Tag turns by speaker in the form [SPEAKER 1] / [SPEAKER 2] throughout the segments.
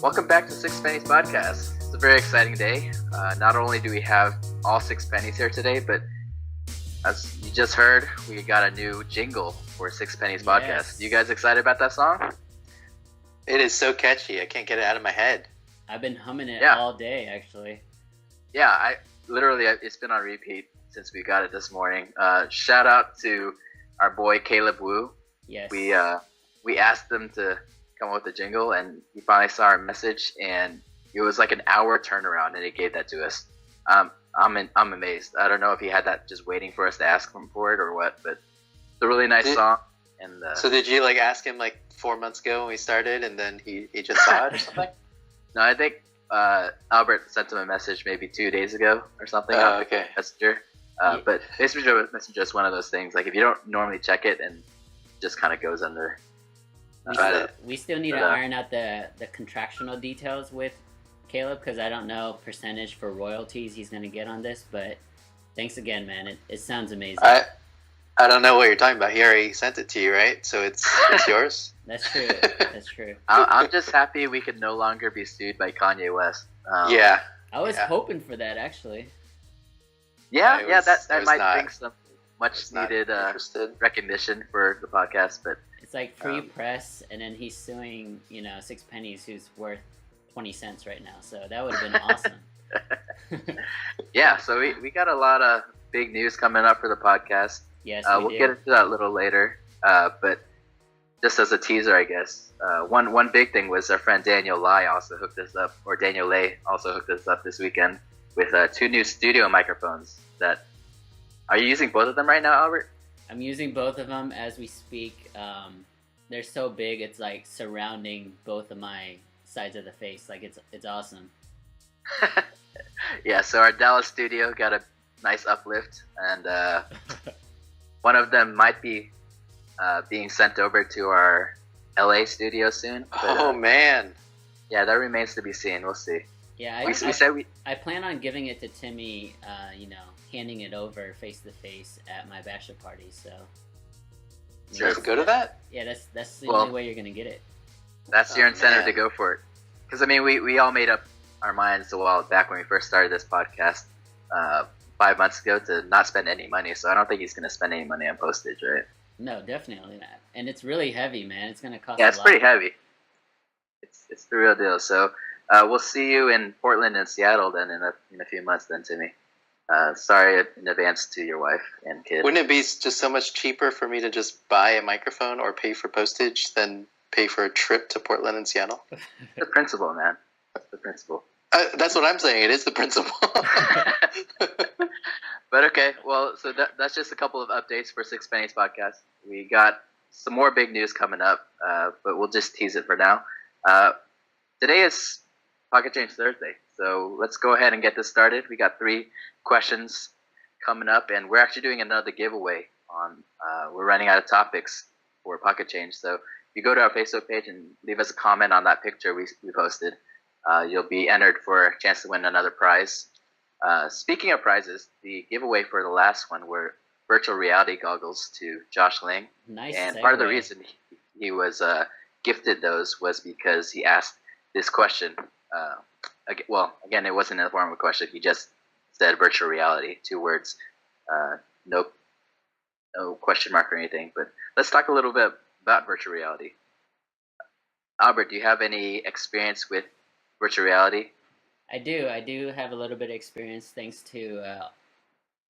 [SPEAKER 1] Welcome back to Six Pennies Podcast. It's a very exciting day. Not only do we have all six pennies here today, but as you just heard, we got a new jingle for Six Pennies Podcast. You guys excited about that song?
[SPEAKER 2] It is so catchy. I can't get it out of my head.
[SPEAKER 3] I've been humming it all day, actually.
[SPEAKER 1] Yeah, it's been on repeat since we got it this morning. Shout out to our boy Caleb Wu.
[SPEAKER 3] Yes.
[SPEAKER 1] We asked him to come up with a jingle, and he finally saw our message, and it was like an hour turnaround, and he gave that to us. I'm amazed. I don't know if he had that just waiting for us to ask him for it or what, but it's a really nice song. And
[SPEAKER 2] so did you ask him 4 months ago when we started, and then he just saw it or something?
[SPEAKER 1] No, I think Albert sent him a message maybe 2 days ago or something.
[SPEAKER 2] Oh, okay.
[SPEAKER 1] Messenger. But Messenger is just one of those things. Like if you don't normally check it, and it just kind of goes under.
[SPEAKER 3] We still need to iron out the contractual details with Caleb, because I don't know percentage for royalties he's going to get on this, but thanks again, man. It sounds amazing.
[SPEAKER 2] I don't know what you're talking about. He already sent it to you, right? So it's yours?
[SPEAKER 3] That's true. That's true.
[SPEAKER 1] I'm just happy we could no longer be sued by Kanye West.
[SPEAKER 2] Yeah.
[SPEAKER 3] I was hoping for that, actually.
[SPEAKER 1] Yeah, that might
[SPEAKER 2] not,
[SPEAKER 1] bring some much needed recognition for the podcast, but
[SPEAKER 3] it's like free press, and then he's suing, Six Pennies, who's worth 20 cents right now. So that would have been awesome.
[SPEAKER 1] Yeah, so we got a lot of big news coming up for the podcast.
[SPEAKER 3] Yes,
[SPEAKER 1] we'll get into that a little later. But just as a teaser, I guess, one big thing was our friend Daniel Lay also hooked us up this weekend with 2 new studio microphones. Are you using both of them right now, Albert?
[SPEAKER 3] I'm using both of them as we speak. They're so big, it's like surrounding both of my sides of the face. It's awesome.
[SPEAKER 1] Yeah, so our Dallas studio got a nice uplift, and one of them might be being sent over to our LA studio soon. But,
[SPEAKER 2] man.
[SPEAKER 1] Yeah, that remains to be seen. We'll see.
[SPEAKER 3] Yeah, I plan on giving it to Timmy, handing it over face to face at my bachelor party. So
[SPEAKER 2] you're go to that?
[SPEAKER 3] Yeah, that's the only way you're gonna get it.
[SPEAKER 1] That's your incentive to go for it. Because we all made up our minds a while back when we first started this podcast 5 months ago to not spend any money. So I don't think he's gonna spend any money on postage, right?
[SPEAKER 3] No, definitely not. And it's really heavy, man. It's gonna cost.
[SPEAKER 1] Yeah, it's pretty heavy. It's the real deal. So we'll see you in Portland and Seattle then in a few months then, Timmy. Sorry in advance to your wife and kid.
[SPEAKER 2] Wouldn't it be just so much cheaper for me to just buy a microphone or pay for postage than pay for a trip to Portland and Seattle?
[SPEAKER 1] The principle, man. That's the principle.
[SPEAKER 2] That's what I'm saying. It is the principle.
[SPEAKER 1] But okay, well, so that's just a couple of updates for Six Pennies Podcast. We got some more big news coming up, but we'll just tease it for now. Today is Pocket Change Thursday, so let's go ahead and get this started. We got 3 questions coming up, and we're actually doing another giveaway on. We're running out of topics for Pocket Change, so if you go to our Facebook page and leave us a comment on that picture we posted, you'll be entered for a chance to win another prize. Speaking of prizes, the giveaway for the last one were virtual reality goggles to Josh Ling.
[SPEAKER 3] Nice.
[SPEAKER 1] And
[SPEAKER 3] segue.
[SPEAKER 1] part of the reason he was gifted those was because he asked this question. Again, it wasn't in the form of a question. He just said virtual reality, 2 words, no question mark or anything. But let's talk a little bit about virtual reality. Albert, do you have any experience with virtual reality?
[SPEAKER 3] I do have a little bit of experience thanks to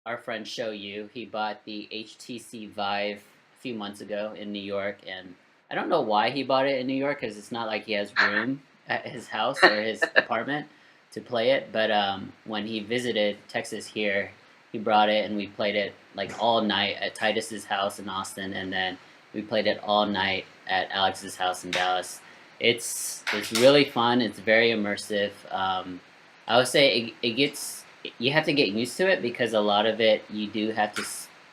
[SPEAKER 3] our friend Show You. He bought the HTC Vive a few months ago in New York, and I don't know why he bought it in New York, because it's not like he has room at his house or his apartment to play it. But when he visited Texas here, he brought it, and we played it all night at Titus's house in Austin, and then we played it all night at Alex's house in Dallas. It's really fun. It's very immersive. I would say you have to get used to it, because a lot of it you do have to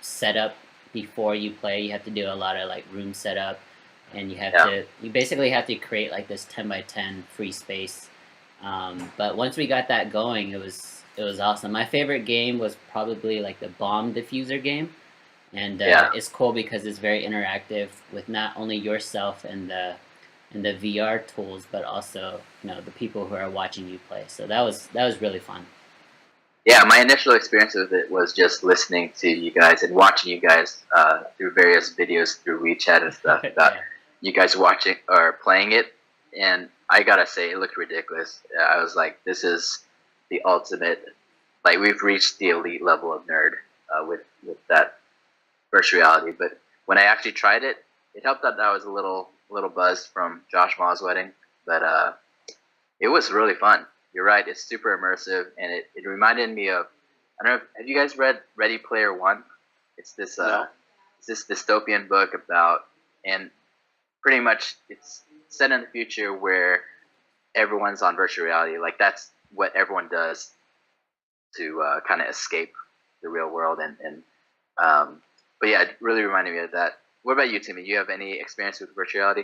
[SPEAKER 3] set up before you play. You have to do a lot of room setup, and you basically have to create this 10x10 free space. But once we got that going, it was awesome. My favorite game was probably the bomb diffuser game, and it's cool because it's very interactive with not only yourself and the and the VR tools, but also the people who are watching you play. So that was really fun.
[SPEAKER 1] Yeah, my initial experience with it was just listening to you guys and watching you guys through various videos through WeChat and stuff about
[SPEAKER 3] Yeah.
[SPEAKER 1] you guys watching or playing it. And I gotta say, it looked ridiculous. I was like, this is the ultimate. Like, we've reached the elite level of nerd with that virtual reality. But when I actually tried it, it helped that I was a little buzzed from Josh Ma's wedding. But it was really fun. You're right. It's super immersive, and it reminded me of. I don't know. Have you guys read Ready Player One? It's this
[SPEAKER 2] No.
[SPEAKER 1] it's this dystopian book about, and pretty much it's set in the future where everyone's on virtual reality. Like, that's what everyone does to kind of escape the real world. But yeah, it really reminded me of that. What about you, Timmy? Do you have any experience with virtual reality?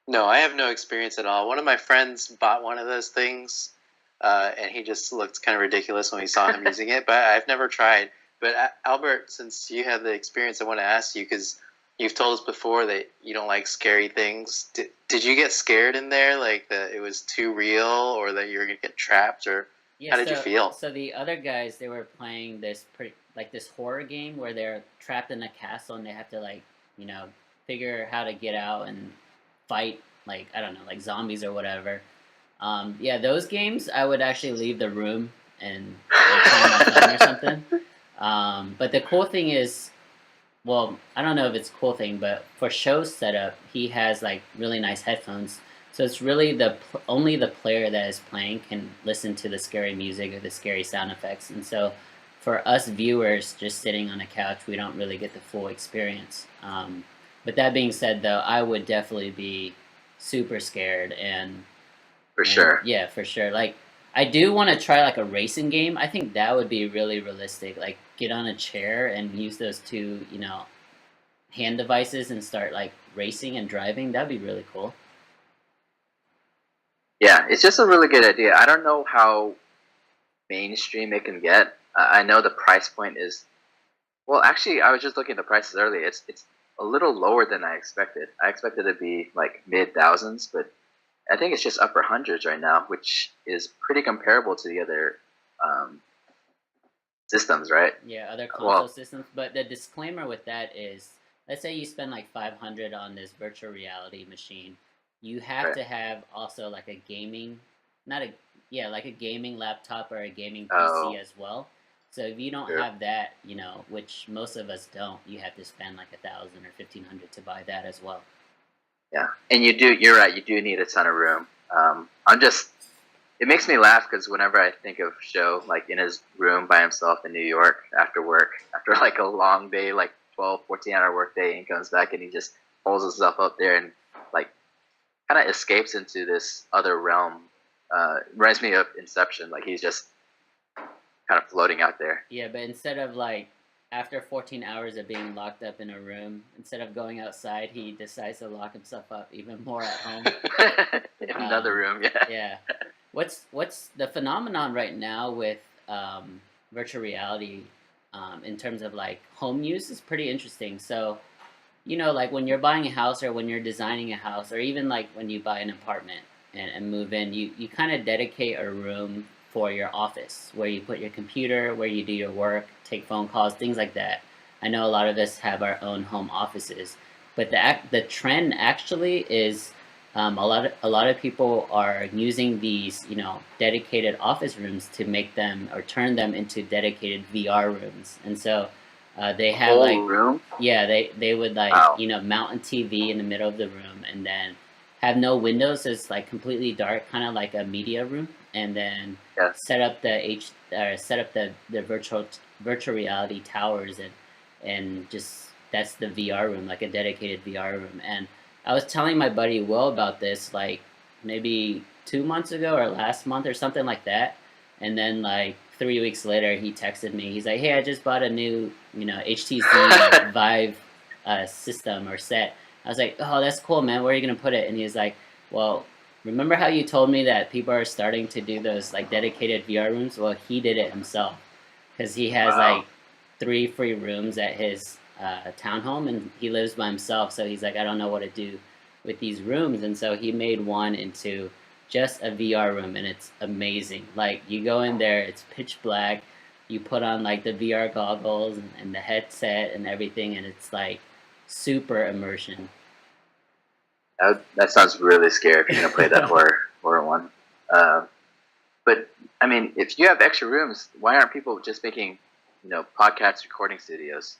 [SPEAKER 2] No, I have no experience at all. One of my friends bought one of those things, and he just looked kind of ridiculous when we saw him using it. But I've never tried. But Albert, since you have the experience, I want to ask you because you've told us before that you don't like scary things. Did you get scared in there, like that it was too real, or that you were gonna get trapped, or
[SPEAKER 3] Yeah,
[SPEAKER 2] how did you feel?
[SPEAKER 3] So the other guys, they were playing this horror game where they're trapped in a castle and they have to figure how to get out and fight, like, I don't know, like zombies or whatever. Yeah, those games I would actually leave the room and like play on my phone or something. But the cool thing is, well, I don't know if it's a cool thing, but for show setup, he has like really nice headphones. So it's really only the player that is playing can listen to the scary music or the scary sound effects. And so for us viewers just sitting on a couch, we don't really get the full experience. But that being said, though, I would definitely be super scared
[SPEAKER 1] For sure.
[SPEAKER 3] yeah, for sure. Like, I do want to try like a racing game. I think that would be really realistic. Like, get on a chair and use those two, hand devices and start like racing and driving. That'd be really cool.
[SPEAKER 1] Yeah, it's just a really good idea. I don't know how mainstream it can get. I know the price point is. Well, actually, I was just looking at the prices earlier. It's a little lower than I expected. I expected it to be like mid thousands, but I think it's just upper hundreds right now, which is pretty comparable to the other um, systems, right?
[SPEAKER 3] Yeah, other console
[SPEAKER 1] Well,
[SPEAKER 3] systems. But the disclaimer with that is, let's say you spend like 500 on this virtual reality machine, you have
[SPEAKER 1] right.
[SPEAKER 3] to have also like a gaming, not a yeah, like a gaming laptop or a gaming
[SPEAKER 1] Oh,
[SPEAKER 3] PC as well. So if you don't
[SPEAKER 1] sure.
[SPEAKER 3] have that, which most of us don't, you have to spend like 1,000 or 1,500 to buy that as well.
[SPEAKER 1] Yeah, and you do. You're right. You do need a ton of room. I'm just. It makes me laugh because whenever I think of Show, like in his room by himself in New York after work, after like a long day, like 12, 14-hour work day, and he comes back and he just pulls himself up there and like kind of escapes into this other realm. Reminds me of Inception. Like, he's just kind of floating out there.
[SPEAKER 3] Yeah, but instead of like after 14 hours of being locked up in a room, instead of going outside, he decides to lock himself up even more at home.
[SPEAKER 1] In another room, yeah.
[SPEAKER 3] Yeah. What's the phenomenon right now with virtual reality in terms of like home use is pretty interesting. So, like when you're buying a house or when you're designing a house or even like when you buy an apartment and move in, you kind of dedicate a room for your office where you put your computer, where you do your work, take phone calls, things like that. I know a lot of us have our own home offices, but the trend actually is a lot of people are using these dedicated office rooms to make them or turn them into dedicated VR rooms, and so they have
[SPEAKER 1] Whole
[SPEAKER 3] like
[SPEAKER 1] room?
[SPEAKER 3] yeah, they would like
[SPEAKER 1] Wow.
[SPEAKER 3] mount a TV in the middle of the room and then have no windows, so it's like completely dark, kind of like a media room, and then
[SPEAKER 1] Yeah.
[SPEAKER 3] set up the virtual reality towers and just that's the VR room, like a dedicated VR room. And I was telling my buddy Will about this like maybe 2 months ago or last month or something like that. And then like 3 weeks later, he texted me. He's like, "Hey, I just bought a new HTC Vive system or set." I was like, "Oh, that's cool, man. Where are you gonna put it?" And he's like, "Well, remember how you told me that people are starting to do those like dedicated VR rooms? Well, he did it himself because he has
[SPEAKER 1] Wow.
[SPEAKER 3] like 3 free rooms at his townhome, and he lives by himself. So he's like, I don't know what to do with these rooms, and so he made one into just a VR room, and it's amazing. Like you go in there, it's pitch black. You put on like the VR goggles and the headset and everything, and it's like super immersion.
[SPEAKER 1] That sounds really scary if you're gonna play that horror one. But I mean, if you have extra rooms, why aren't people just making, podcast recording studios?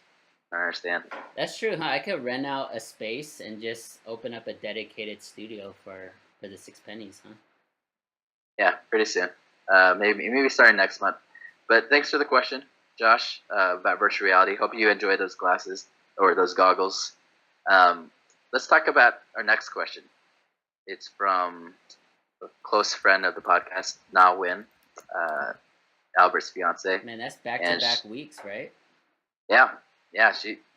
[SPEAKER 1] I don't understand.
[SPEAKER 3] That's true, huh? I could rent out a space and just open up a dedicated studio for the six pennies, huh?
[SPEAKER 1] Yeah, pretty soon. Maybe starting next month. But thanks for the question, Josh, about virtual reality. Hope you enjoy those glasses or those goggles. Let's talk about our next question. It's from a close friend of the podcast, Na Win, Albert's fiance.
[SPEAKER 3] Man, that's back-to-back weeks, right?
[SPEAKER 1] Yeah.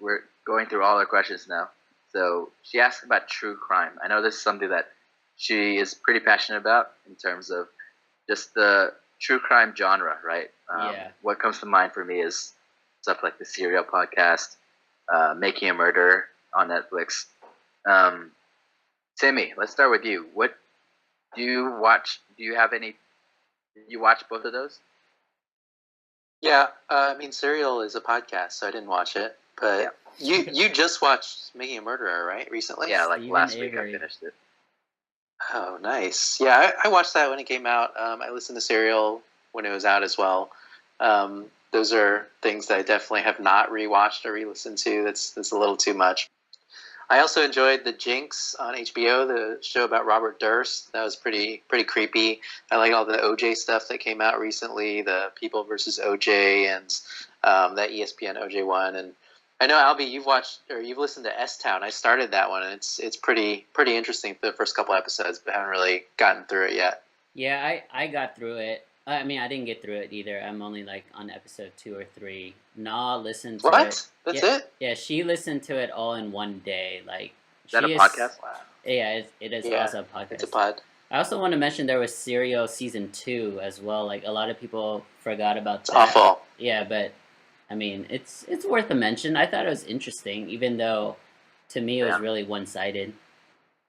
[SPEAKER 1] We're going through all our questions now. So she asked about true crime. I know this is something that she is pretty passionate about in terms of just the true crime genre, right?
[SPEAKER 3] Yeah.
[SPEAKER 1] What comes to mind for me is stuff like the Serial podcast, Making a Murder on Netflix. Timmy, let's start with you. What do you watch? Did you watch both of those?
[SPEAKER 2] Yeah, I mean, Serial is a podcast, so I didn't watch it. But you just watched Making a Murderer, right? Recently?
[SPEAKER 1] Yeah, like
[SPEAKER 3] Steven
[SPEAKER 1] last week
[SPEAKER 3] Avery.
[SPEAKER 1] I finished it.
[SPEAKER 2] Oh, nice. Yeah, I watched that when it came out. I listened to Serial when it was out as well. Those are things that I definitely have not rewatched or re-listened to. That's a little too much. I also enjoyed The Jinx on HBO, the show about Robert Durst. That was pretty creepy. I like all the OJ stuff that came out recently, the People versus OJ and that ESPN OJ one. And I know, Albie, you've listened to S-Town. I started that one, and it's pretty interesting for the first couple episodes, but haven't really gotten through it yet.
[SPEAKER 3] Yeah, I got through it. I mean, I didn't get through it either. I'm only like on episode 2 or 3. Nah, listened to
[SPEAKER 2] What?
[SPEAKER 3] it.
[SPEAKER 2] That's
[SPEAKER 3] Yeah,
[SPEAKER 2] it?
[SPEAKER 3] yeah, she listened to it all in one day. Like,
[SPEAKER 1] Is that a
[SPEAKER 3] she
[SPEAKER 1] podcast? Wow.
[SPEAKER 3] Yeah, it is
[SPEAKER 2] Yeah,
[SPEAKER 3] also a podcast.
[SPEAKER 2] It's a pod.
[SPEAKER 3] I also want to mention there was Serial season 2 as well. Like a lot of people forgot about
[SPEAKER 2] It's
[SPEAKER 3] that.
[SPEAKER 2] awful.
[SPEAKER 3] Yeah, but I mean, it's worth a mention. I thought it was interesting, even though to me it was really one-sided.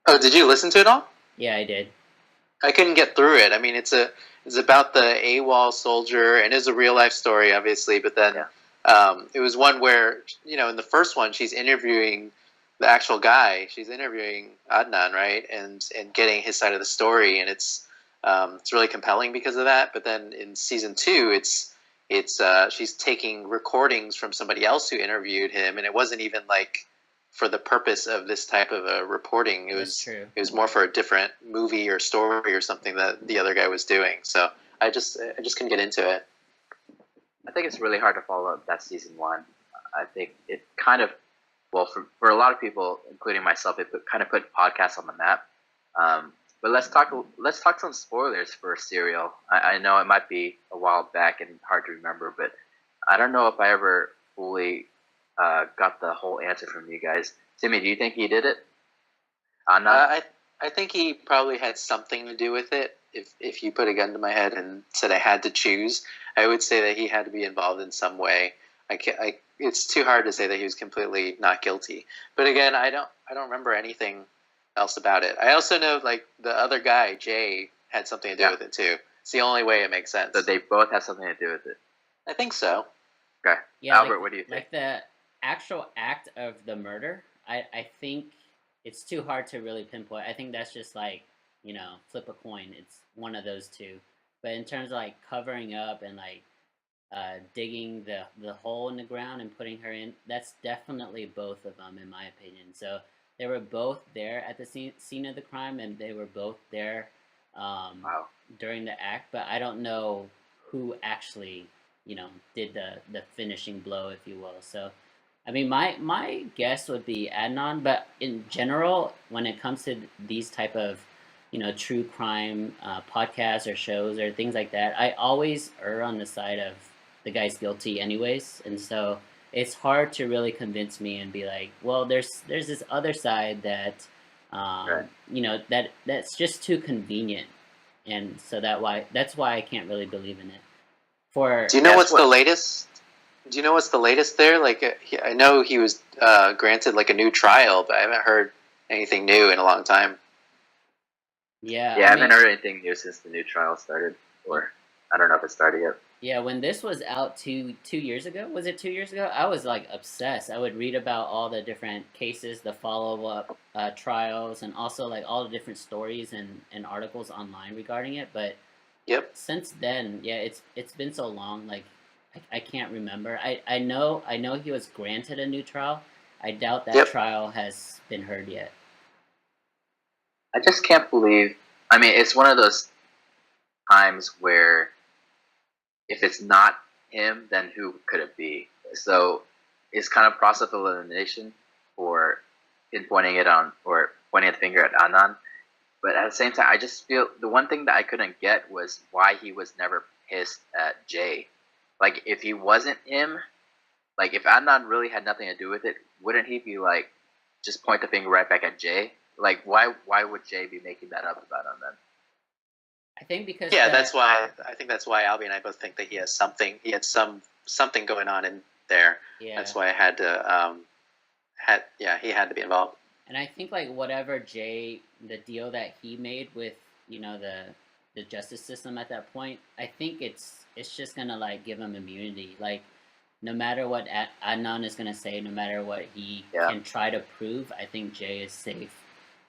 [SPEAKER 2] Oh, did you listen to it all?
[SPEAKER 3] Yeah, I did.
[SPEAKER 2] I couldn't get through it. I mean, it's about the AWOL soldier, and it's a real life story, obviously. But then it was one where, in the first one, she's interviewing the actual guy. She's interviewing Adnan, right, and getting his side of the story, and it's really compelling because of that. But then in season 2, it's she's taking recordings from somebody else who interviewed him, and it wasn't even like for the purpose of this type of a reporting. It was more for a different movie or story or something that the other guy was doing. So I just couldn't get into it.
[SPEAKER 1] I think it's really hard to follow up that season 1. I think it kind of, well, for a lot of people, including myself, it kind of put podcasts on the map. But let's talk some spoilers for Serial. I know it might be a while back and hard to remember, but I don't know if I ever fully got the whole answer from you guys. Timmy, do you think he did it?
[SPEAKER 2] I think he probably had something to do with it. If you put a gun to my head and said I had to choose, I would say that he had to be involved in some way. It's too hard to say that he was completely not guilty. But again, I don't remember anything else about it. I also know like the other guy, Jay, had something to do with it too. It's the only way it makes sense.
[SPEAKER 1] So they both have something to do with it.
[SPEAKER 2] I think so.
[SPEAKER 1] Okay.
[SPEAKER 3] Yeah,
[SPEAKER 1] Albert, what do you think?
[SPEAKER 3] Like the actual act of the murder, I think it's too hard to really pinpoint. I think that's just like, flip a coin. It's one of those two. But in terms of like covering up and like digging the hole in the ground and putting her in, that's definitely both of them in my opinion. So they were both there at the scene of the crime, and they were both there during the act. But I don't know who actually, did the finishing blow, if you will. So, I mean, my guess would be Adnan. But in general, when it comes to these type of, true crime podcasts or shows or things like that, I always err on the side of the guy's guilty, anyways. And so it's hard to really convince me and be like, well, there's this other side that, that's just too convenient, and so that's why I can't really believe in it.
[SPEAKER 2] Do you know what's the latest? Do you know what's the latest there? Like, I know he was granted like a new trial, but I haven't heard anything new in a long time.
[SPEAKER 3] Yeah,
[SPEAKER 1] I haven't heard anything new since the new trial started, or I don't know if it started yet.
[SPEAKER 3] Yeah, when this was out 2 years ago, was it 2 years ago? I was like obsessed. I would read about all the different cases, the follow up trials, and also like all the different stories and articles online regarding it. But
[SPEAKER 2] Yep.
[SPEAKER 3] since then, yeah, it's been so long. Like I can't remember. I know he was granted a new trial. I doubt that
[SPEAKER 2] Yep.
[SPEAKER 3] trial has been heard yet.
[SPEAKER 1] I just can't believe. I mean, it's one of those times where if it's not him, then who could it be? So it's kind of process of elimination for pinpointing it on or pointing the finger at Adnan. But at the same time, I just feel the one thing that I couldn't get was why he was never pissed at Jay. Like, if he wasn't him, like, if Adnan really had nothing to do with it, wouldn't he be like, just point the finger right back at Jay? Like, why would Jay be making that up about him then?
[SPEAKER 3] I think because
[SPEAKER 2] that's why I think that's why Albie and I both think that he has something. He had something going on in there.
[SPEAKER 3] Yeah.
[SPEAKER 2] That's why I had to he had to be involved.
[SPEAKER 3] And I think like whatever Jay, the deal that he made with the justice system at that point, I think it's just gonna like give him immunity. Like no matter what Adnan is gonna say, no matter what he can try to prove, I think Jay is safe.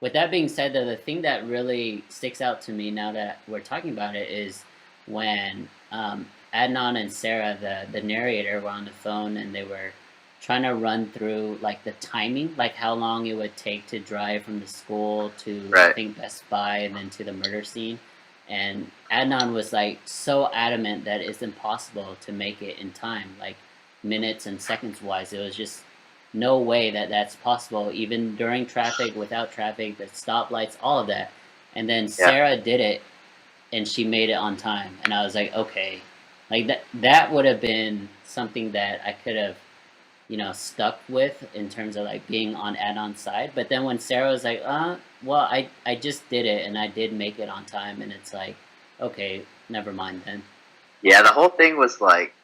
[SPEAKER 3] With that being said, though, the thing that really sticks out to me now that we're talking about it is when Adnan and Sarah, the narrator, were on the phone and they were trying to run through like the timing, like how long it would take to drive from the school to I think Best Buy and then to the murder scene. And Adnan was like so adamant that it's impossible to make it in time, like minutes and seconds wise. It was just no way that that's possible, even during traffic, without traffic, the stoplights, all of that. And then Sarah did it, and she made it on time. And I was like, okay, like that would have been something that I could have, stuck with in terms of like being on Adnan's side. But then when Sarah was like, well, I just did it, and I did make it on time, and it's like, okay, never mind then.
[SPEAKER 1] Yeah, the whole thing was like,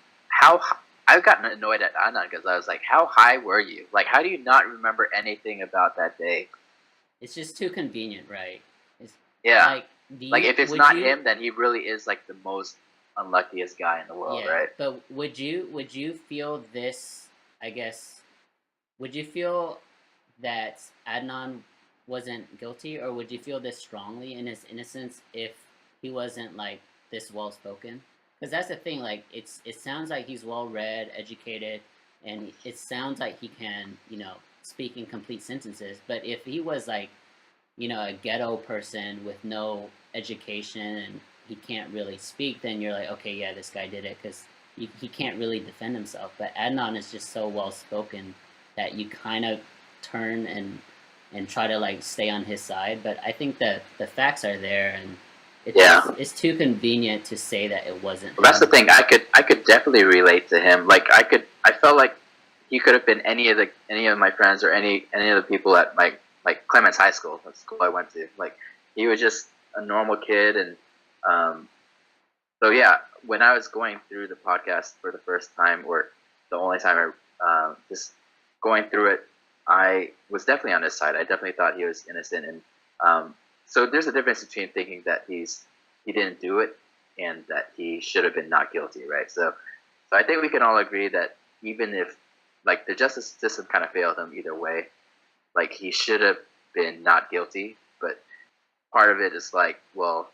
[SPEAKER 1] I've gotten annoyed at Adnan because I was like, how high were you? Like, how do you not remember anything about that day?
[SPEAKER 3] It's just too convenient, right?
[SPEAKER 1] Like if it's not him, then he really is like the most unluckiest guy in the world, right?
[SPEAKER 3] But would you feel this, I guess, would you feel that Adnan wasn't guilty, or would you feel this strongly in his innocence if he wasn't like this well spoken? Because that's the thing, like it sounds like he's well read, educated, and it sounds like he can, speak in complete sentences. But if he was like, a ghetto person with no education and he can't really speak, then you're like, okay, yeah, this guy did it because he can't really defend himself. But Adnan is just so well spoken that you kind of turn and try to like stay on his side. But I think that the facts are there, and it's too convenient to say that it wasn't.
[SPEAKER 1] Well, that's the thing. I could definitely relate to him. Like I felt like he could have been any of my friends or any of the people at like Clements High School, the school I went to. Like he was just a normal kid, and so yeah. When I was going through the podcast for the first time, or the only time I just going through it, I was definitely on his side. I definitely thought he was innocent, and so there's a difference between thinking that he didn't do it and that he should have been not guilty, right? So I think we can all agree that even if like the justice system kind of failed him either way, like he should have been not guilty. But part of it is like, well,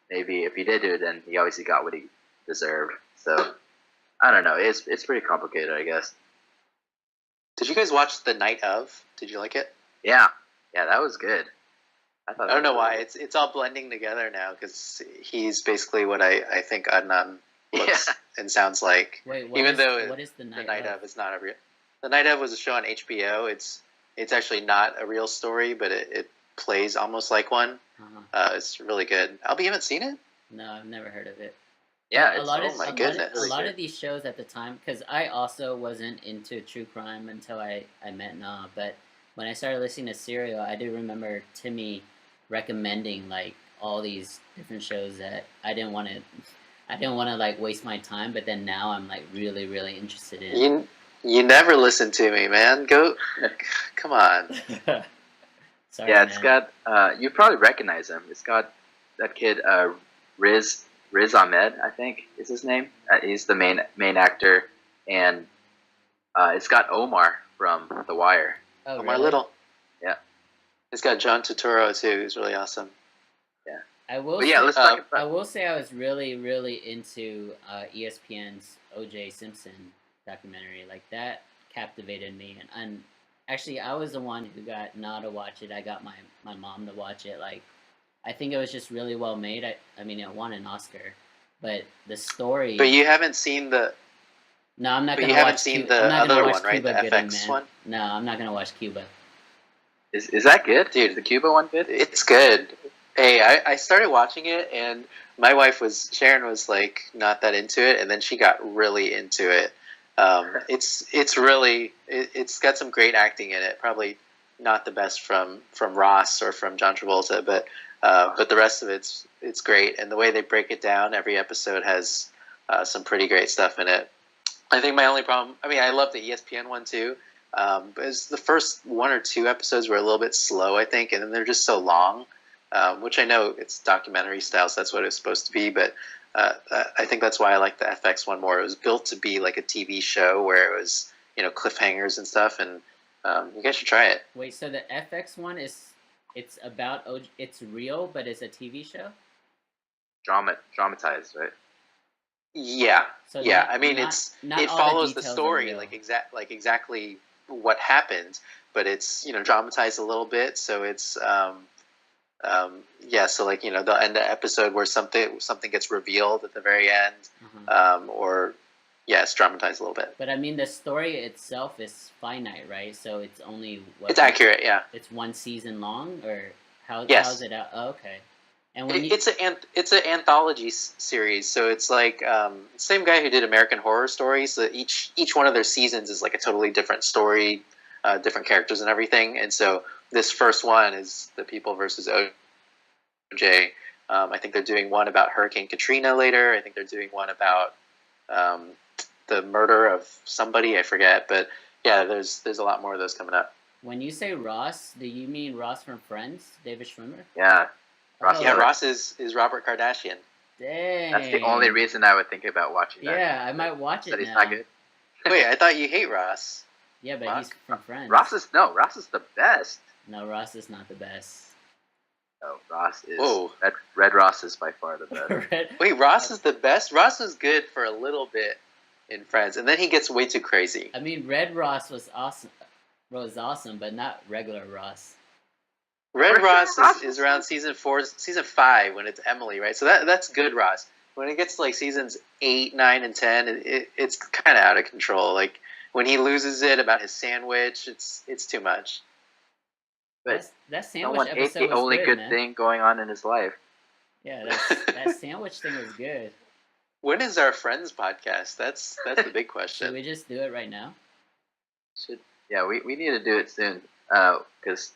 [SPEAKER 1] maybe if he did do it, then he obviously got what he deserved. So I don't know. It's pretty complicated, I guess.
[SPEAKER 2] Did you guys watch The Night Of? Did you like it?
[SPEAKER 1] Yeah, that was good.
[SPEAKER 2] I don't know why it's all blending together now because he's basically what I think Adnan looks and sounds like.
[SPEAKER 3] Wait,
[SPEAKER 2] what is The Night Of is not a real. The Night Of was a show on HBO. It's actually not a real story, but it plays almost like one. It's really good. Albie, you haven't seen it?
[SPEAKER 3] No, I've never heard of it.
[SPEAKER 1] Yeah,
[SPEAKER 3] a lot
[SPEAKER 1] goodness.
[SPEAKER 3] of these shows at the time, because I also wasn't into true crime until I met Na, but when I started listening to Serial, I do remember Timmy recommending like all these different shows that I didn't want to like waste my time, but then now I'm like really, really interested in.
[SPEAKER 2] You never listen to me, man. Go, come on.
[SPEAKER 3] Sorry,
[SPEAKER 1] Yeah, it's
[SPEAKER 3] man.
[SPEAKER 1] got. You probably recognize him. It's got that kid, Riz Ahmed, I think is his name. He's the main actor, and it's got Omar from The Wire.
[SPEAKER 3] Oh,
[SPEAKER 2] Omar
[SPEAKER 3] really?
[SPEAKER 2] Little.
[SPEAKER 1] Yeah.
[SPEAKER 2] It's got John Turturro too, who's really awesome.
[SPEAKER 3] I will.
[SPEAKER 1] But yeah,
[SPEAKER 3] say,
[SPEAKER 1] let's talk
[SPEAKER 3] I
[SPEAKER 1] about.
[SPEAKER 3] will say I was really, really into ESPN's O.J. Simpson documentary. Like that captivated me, and actually, I was the one who got Na to watch it. I got my mom to watch it. Like, I think it was just really well made. I mean, it won an Oscar, but the story.
[SPEAKER 2] But you haven't seen the.
[SPEAKER 3] No, I'm not
[SPEAKER 2] But
[SPEAKER 3] gonna
[SPEAKER 2] you haven't
[SPEAKER 3] watch
[SPEAKER 2] seen
[SPEAKER 3] Cuba. I'm
[SPEAKER 2] the
[SPEAKER 3] not gonna
[SPEAKER 2] other
[SPEAKER 3] watch
[SPEAKER 2] one, right?
[SPEAKER 3] Cuba
[SPEAKER 2] The
[SPEAKER 3] Gooding,
[SPEAKER 2] FX
[SPEAKER 3] man.
[SPEAKER 2] one.
[SPEAKER 3] No, I'm not gonna watch Cuba.
[SPEAKER 1] Is that good?
[SPEAKER 2] Dude.
[SPEAKER 1] Is the Cuba one good?
[SPEAKER 2] It's good. Hey, I started watching it, and my wife Sharon was like not that into it, and then she got really into it. It's really it's got some great acting in it. Probably not the best from Ross or from John Travolta, but the rest of it's great, and the way they break it down, every episode has some pretty great stuff in it. I think my only problem, I mean, I love the ESPN one too, but it's the first one or two episodes were a little bit slow, I think, and then they're just so long, which I know it's documentary style, so that's what it's supposed to be, but I think that's why I like the FX one more. It was built to be like a TV show where it was, cliffhangers and stuff, and you guys should try it.
[SPEAKER 3] Wait, so the FX one it's about it's real, but it's a TV show.
[SPEAKER 1] Dramatized, right?
[SPEAKER 2] Yeah,
[SPEAKER 3] So
[SPEAKER 2] yeah.
[SPEAKER 3] not
[SPEAKER 2] I mean,
[SPEAKER 3] not not
[SPEAKER 2] it
[SPEAKER 3] all
[SPEAKER 2] follows the
[SPEAKER 3] details are
[SPEAKER 2] story
[SPEAKER 3] real.
[SPEAKER 2] like exactly what happened, but it's dramatized a little bit. So it's yeah. So like they'll end the episode where something gets revealed at the very end, or yeah, it's dramatized a little bit.
[SPEAKER 3] But I mean, the story itself is finite, right? So it's only
[SPEAKER 2] It's accurate, yeah.
[SPEAKER 3] It's one season long, or
[SPEAKER 2] Yes.
[SPEAKER 3] how's it out? Oh, okay. And when
[SPEAKER 2] It's an anthology series, so it's like same guy who did American Horror Stories. So each one of their seasons is like a totally different story, different characters and everything. And so this first one is the people versus OJ. I think they're doing one about Hurricane Katrina later. I think they're doing one about the murder of somebody. I forget, but yeah, there's a lot more of those coming up.
[SPEAKER 3] when you say Ross, do you mean Ross from Friends, David Schwimmer?
[SPEAKER 1] Yeah. Ross
[SPEAKER 3] Oh,
[SPEAKER 2] Yeah, Ross is Robert Kardashian.
[SPEAKER 3] dang.
[SPEAKER 1] That's the only reason I would think about watching that.
[SPEAKER 3] Yeah, I might watch it
[SPEAKER 1] That he's
[SPEAKER 3] now.
[SPEAKER 1] not good.
[SPEAKER 2] Wait, I thought you hate Ross.
[SPEAKER 3] Yeah, but
[SPEAKER 2] Mark?
[SPEAKER 3] he's from Friends.
[SPEAKER 1] Ross is the best.
[SPEAKER 3] No, Ross is not the best.
[SPEAKER 1] No, Ross is.
[SPEAKER 2] Whoa.
[SPEAKER 1] Red Ross is by far the best.
[SPEAKER 2] Wait, Ross is the best? Ross was good for a little bit in Friends, and then he gets way too crazy.
[SPEAKER 3] I mean, Red Ross was awesome. But not regular Ross.
[SPEAKER 2] Red Ross
[SPEAKER 1] Ross
[SPEAKER 2] is around season 5 when it's Emily, right? So that's good Ross. When it gets to like seasons 8, 9, and 10, it's kind of out of control. Like when he loses it about his sandwich, it's too much.
[SPEAKER 1] But
[SPEAKER 3] that sandwich
[SPEAKER 1] someone ate
[SPEAKER 3] episode
[SPEAKER 1] the
[SPEAKER 3] was
[SPEAKER 1] only good
[SPEAKER 3] man.
[SPEAKER 1] thing going on in his life.
[SPEAKER 3] Yeah, that sandwich thing was good.
[SPEAKER 2] When is our Friends podcast? That's the big
[SPEAKER 3] Should
[SPEAKER 2] question.
[SPEAKER 3] we just do it right now?
[SPEAKER 1] Yeah, we need to do it soon. Because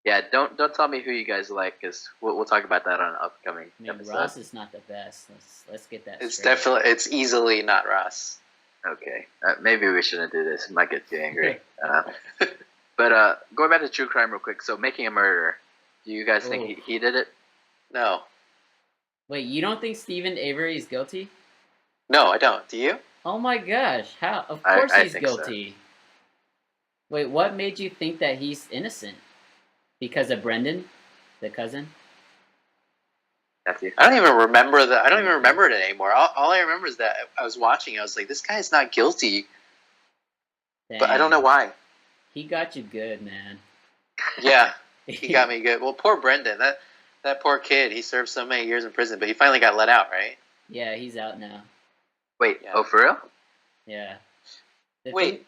[SPEAKER 1] yeah, don't tell me who you guys like, because we'll talk about that on an upcoming
[SPEAKER 3] I mean,
[SPEAKER 1] episode.
[SPEAKER 3] Ross is not the best. Let's get that.
[SPEAKER 2] It's
[SPEAKER 3] straight.
[SPEAKER 2] it's easily not Ross.
[SPEAKER 1] Okay, maybe we shouldn't do this. I might get too angry. But going back to true crime real quick. So, Making a Murderer. Do you guys think he did it?
[SPEAKER 2] No,
[SPEAKER 3] Wait, you don't think Stephen Avery is guilty?
[SPEAKER 2] no, I don't. Do you?
[SPEAKER 3] Oh my gosh! How? Of course
[SPEAKER 1] I
[SPEAKER 3] he's
[SPEAKER 1] think so.
[SPEAKER 3] guilty. Wait, what made you think that he's innocent? Because of Brendan, the cousin?
[SPEAKER 1] That's you.
[SPEAKER 2] I don't even remember I don't even remember it anymore. All I remember is that I was watching. I was like, this guy's not guilty, but I don't know
[SPEAKER 3] Dang.
[SPEAKER 2] why.
[SPEAKER 3] He got you good, man.
[SPEAKER 2] Yeah, he got me good. Well, poor Brendan. That poor kid. He served so many years in prison, but he finally got let out, right?
[SPEAKER 3] Yeah, he's out now.
[SPEAKER 1] Wait,
[SPEAKER 2] Yeah.
[SPEAKER 1] oh, for real?
[SPEAKER 3] Yeah. The
[SPEAKER 2] Wait.
[SPEAKER 3] thing-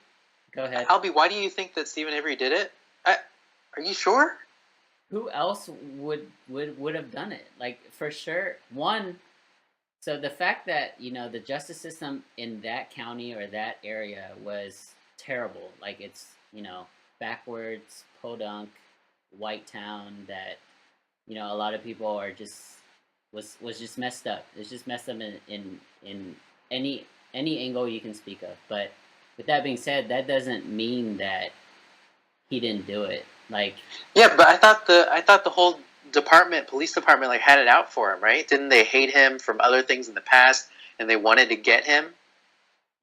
[SPEAKER 3] Go ahead.
[SPEAKER 2] Albie, why do you think that Stephen Avery did it? Are you sure?
[SPEAKER 3] Who else would have done it? Like, for sure, one. So the fact that the justice system in that county or that area was terrible. Like, it's backwards, podunk, white town that a lot of people are just was just messed up. It's just messed up in any angle you can speak of. But with that being said, that doesn't mean that he didn't do it. Like,
[SPEAKER 2] Yeah, but I thought the whole police department, like had it out for him, right? Didn't they hate him from other things in the past, and they wanted to get him?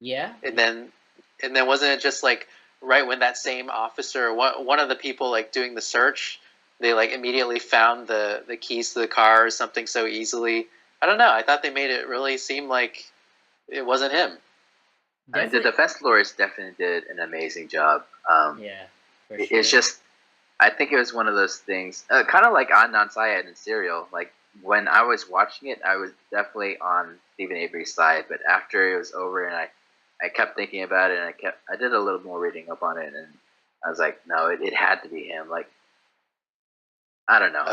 [SPEAKER 3] yeah,
[SPEAKER 2] And then wasn't it just like right when that same officer, one of the people like doing the search, they like immediately found the keys to the car or something so easily. I don't know. I thought they made it really seem like it wasn't him.
[SPEAKER 1] I mean, the defense lawyers definitely did an amazing job.
[SPEAKER 3] Yeah, for
[SPEAKER 1] It's
[SPEAKER 3] sure.
[SPEAKER 1] just, I think it was one of those things, kind of like Adnan Syed in Serial. Like when I was watching it, I was definitely on Stephen Avery's side, but after it was over and I kept thinking about it, and I did a little more reading up on it, and I was like, no, it had to be him. Like, I don't know.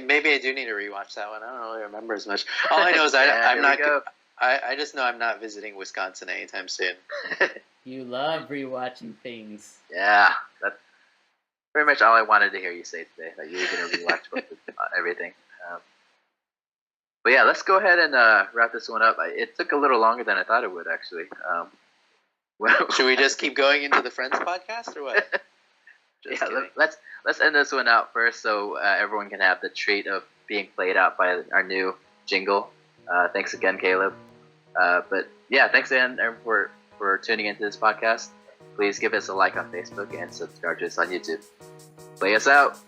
[SPEAKER 2] Maybe I do need to rewatch that one. I don't really remember as much. All I know is
[SPEAKER 1] Yeah,
[SPEAKER 2] I'm
[SPEAKER 1] here
[SPEAKER 2] not.
[SPEAKER 1] we go.
[SPEAKER 2] I just know I'm not visiting Wisconsin anytime soon.
[SPEAKER 3] You love rewatching things.
[SPEAKER 1] Yeah, that's pretty much all I wanted to hear you say today. That you were going to rewatch everything. But yeah, let's go ahead and wrap this one up. It took a little longer than I thought it would, actually.
[SPEAKER 2] Should we just keep going into the Friends podcast or what? Just
[SPEAKER 1] yeah,
[SPEAKER 2] kidding.
[SPEAKER 1] let's end this one out first, so everyone can have the treat of being played out by our new jingle. Thanks again, Caleb. But yeah, thanks again for tuning into this podcast. Please give us a like on Facebook and subscribe to us on YouTube. Play us out.